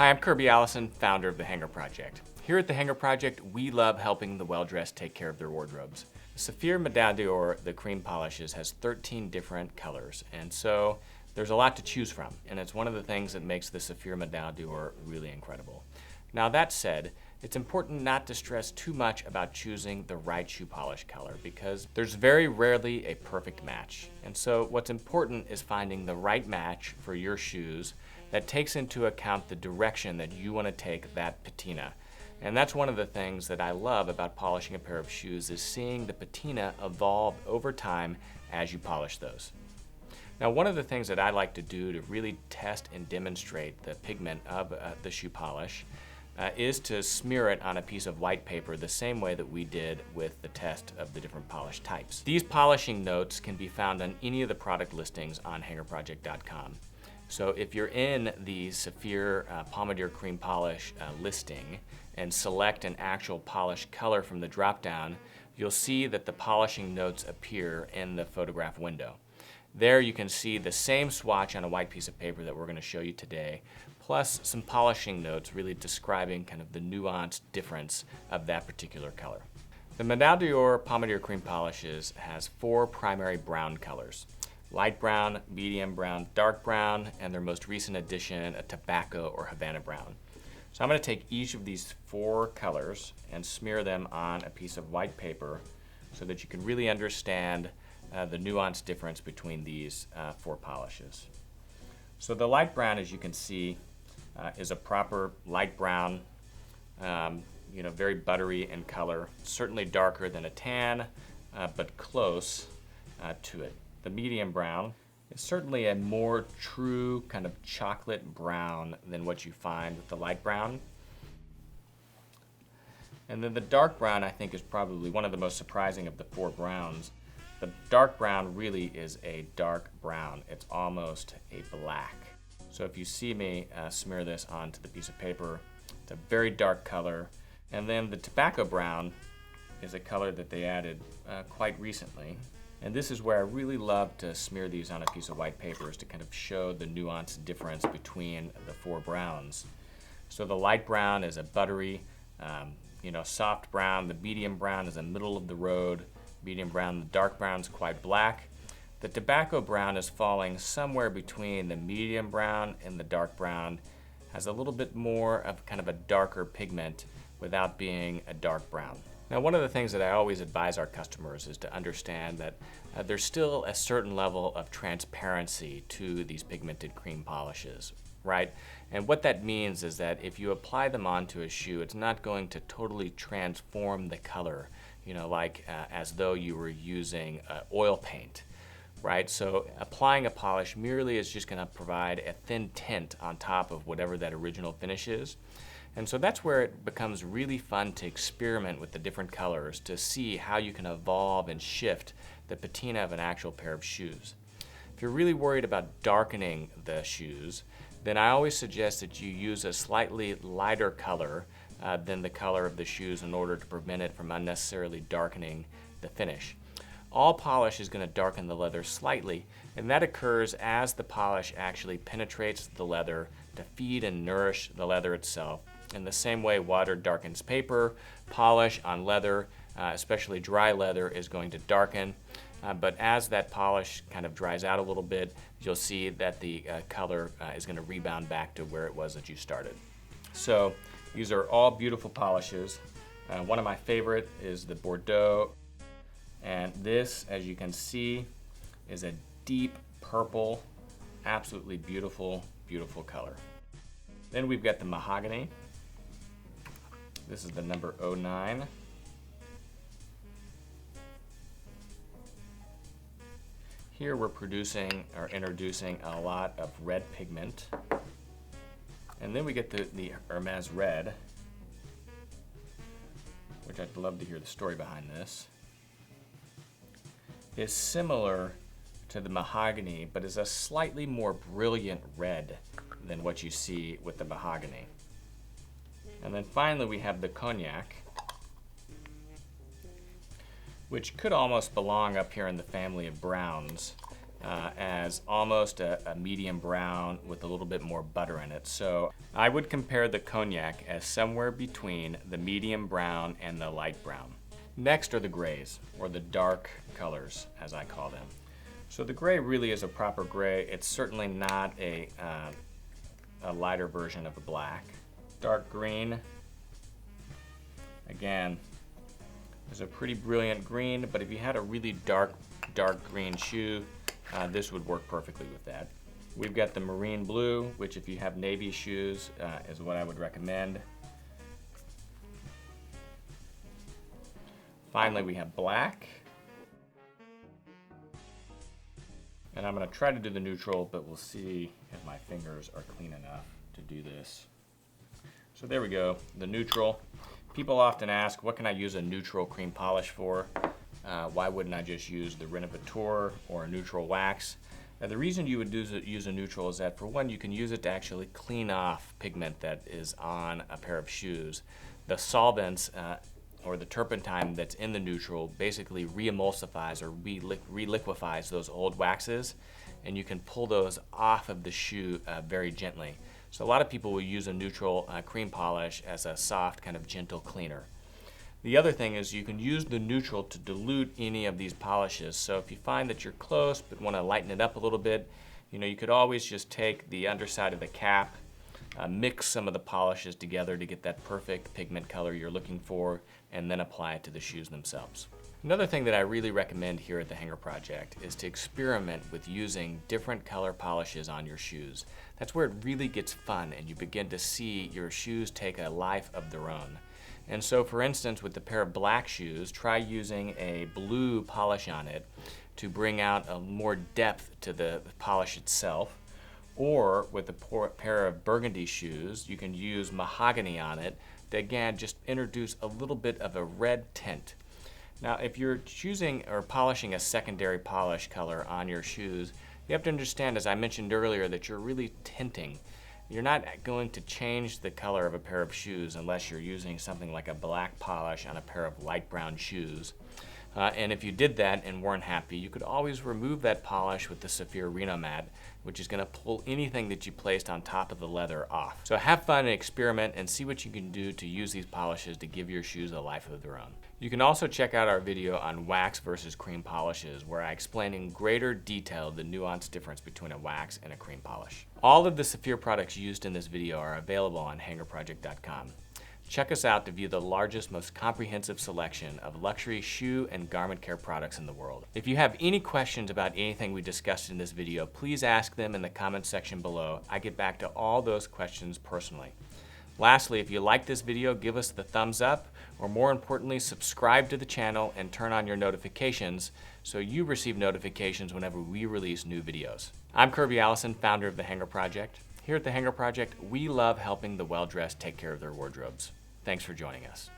Hi, I'm Kirby Allison, founder of The Hanger Project. Here at The Hanger Project, we love helping the well-dressed take care of their wardrobes. Saphir Pommadier, the cream polishes, has 13 different colors, and so there's a lot to choose from, and it's one of the things that makes the Saphir Pommadier really incredible. Now that said, it's important not to stress too much about choosing the right shoe polish color because there's very rarely a perfect match. And so what's important is finding the right match for your shoes that takes into account the direction that you want to take that patina. And that's one of the things that I love about polishing a pair of shoes is seeing the patina evolve over time as you polish those. Now, one of the things that I like to do to really test and demonstrate the pigment of the shoe polish is to smear it on a piece of white paper the same way that we did with the test of the different polish types. These polishing notes can be found on any of the product listings on hangerproject.com. So if you're in the Saphir Pommadier cream polish listing and select an actual polish color from the drop-down, you'll see that the polishing notes appear in the photograph window. There you can see the same swatch on a white piece of paper that we're going to show you today, plus some polishing notes really describing kind of the nuanced difference of that particular color. The Pommadier cream polishes has 4 primary brown colors: light brown, medium brown, dark brown, and their most recent addition, a tobacco or Havana brown. So I'm going to take each of these 4 colors and smear them on a piece of white paper so that you can really understand the nuanced difference between these 4 polishes. So the light brown, as you can see, is a proper light brown, very buttery in color, certainly darker than a tan, but close to it. The medium brown is certainly a more true kind of chocolate brown than what you find with the light brown. And then the dark brown, I think, is probably one of the most surprising of the 4 browns. The dark brown really is a dark brown. It's almost a black. So if you see me smear this onto the piece of paper, it's a very dark color. And then the tobacco brown is a color that they added quite recently. And this is where I really love to smear these on a piece of white paper, is to kind of show the nuanced difference between the 4 browns. So the light brown is a buttery, soft brown. The medium brown is a middle of the road medium brown. The dark brown is quite black. The tobacco brown is falling somewhere between the medium brown and the dark brown, has a little bit more of kind of a darker pigment without being a dark brown. Now, one of the things that I always advise our customers is to understand that there's still a certain level of transparency to these pigmented cream polishes, right? And what that means is that if you apply them onto a shoe, it's not going to totally transform the color, as though you were using oil paint, right? So applying a polish merely is just going to provide a thin tint on top of whatever that original finish is. And so that's where it becomes really fun to experiment with the different colors to see how you can evolve and shift the patina of an actual pair of shoes. If you're really worried about darkening the shoes, then I always suggest that you use a slightly lighter color than the color of the shoes in order to prevent it from unnecessarily darkening the finish. All polish is going to darken the leather slightly, and that occurs as the polish actually penetrates the leather to feed and nourish the leather itself. In the same way water darkens paper, polish on leather, especially dry leather, is going to darken. But as that polish kind of dries out a little bit, you'll see that the color is going to rebound back to where it was that you started. So these are all beautiful polishes. One of my favorite is the Bordeaux. And this, as you can see, is a deep purple, absolutely beautiful, beautiful color. Then we've got the Mahogany. This is the number 09. Here we're introducing a lot of red pigment. And then we get the Hermes Red, which I'd love to hear the story behind this. Is similar to the Mahogany, but is a slightly more brilliant red than what you see with the Mahogany. And then finally we have the Cognac, which could almost belong up here in the family of browns, as almost a medium brown with a little bit more butter in it. So I would compare the Cognac as somewhere between the medium brown and the light brown. Next are the grays, or the dark colors, as I call them. So the gray really is a proper gray. It's certainly not a lighter version of a black. Dark green, again, is a pretty brilliant green, but if you had a really dark green shoe, this would work perfectly with that. We've got the marine blue, which if you have navy shoes, is what I would recommend. Finally, we have black. And I'm going to try to do the neutral, but we'll see if my fingers are clean enough to do this. So there we go, the neutral. People often ask, what can I use a neutral cream polish for? Why wouldn't I just use the Renovateur or a neutral wax? Now, the reason you would use a neutral is that, for one, you can use it to actually clean off pigment that is on a pair of shoes. The solvents or the turpentine that's in the neutral basically re-emulsifies or re-liquefies those old waxes, and you can pull those off of the shoe very gently. So a lot of people will use a neutral cream polish as a soft, kind of gentle cleaner. The other thing is you can use the neutral to dilute any of these polishes. So if you find that you're close but want to lighten it up a little bit, you could always just take the underside of the cap, mix some of the polishes together to get that perfect pigment color you're looking for, and then apply it to the shoes themselves. Another thing that I really recommend here at the Hanger Project is to experiment with using different color polishes on your shoes. That's where it really gets fun and you begin to see your shoes take a life of their own. And so, for instance, with the pair of black shoes, try using a blue polish on it to bring out a more depth to the polish itself. Or with a pair of burgundy shoes, you can use mahogany on it to, again, just introduce a little bit of a red tint. Now, if you're choosing or polishing a secondary polish color on your shoes, you have to understand, as I mentioned earlier, that you're really tinting. You're not going to change the color of a pair of shoes unless you're using something like a black polish on a pair of light brown shoes. And if you did that and weren't happy, you could always remove that polish with the Saphir Reno Mat, which is going to pull anything that you placed on top of the leather off. So have fun and experiment and see what you can do to use these polishes to give your shoes a life of their own. You can also check out our video on wax versus cream polishes, where I explain in greater detail the nuanced difference between a wax and a cream polish. All of the Saphir products used in this video are available on hangerproject.com. Check us out to view the largest, most comprehensive selection of luxury shoe and garment care products in the world. If you have any questions about anything we discussed in this video, please ask them in the comments section below. I get back to all those questions personally. Lastly, if you like this video, give us the thumbs up, or more importantly, subscribe to the channel and turn on your notifications so you receive notifications whenever we release new videos. I'm Kirby Allison, founder of The Hanger Project. Here at The Hanger Project, we love helping the well-dressed take care of their wardrobes. Thanks for joining us.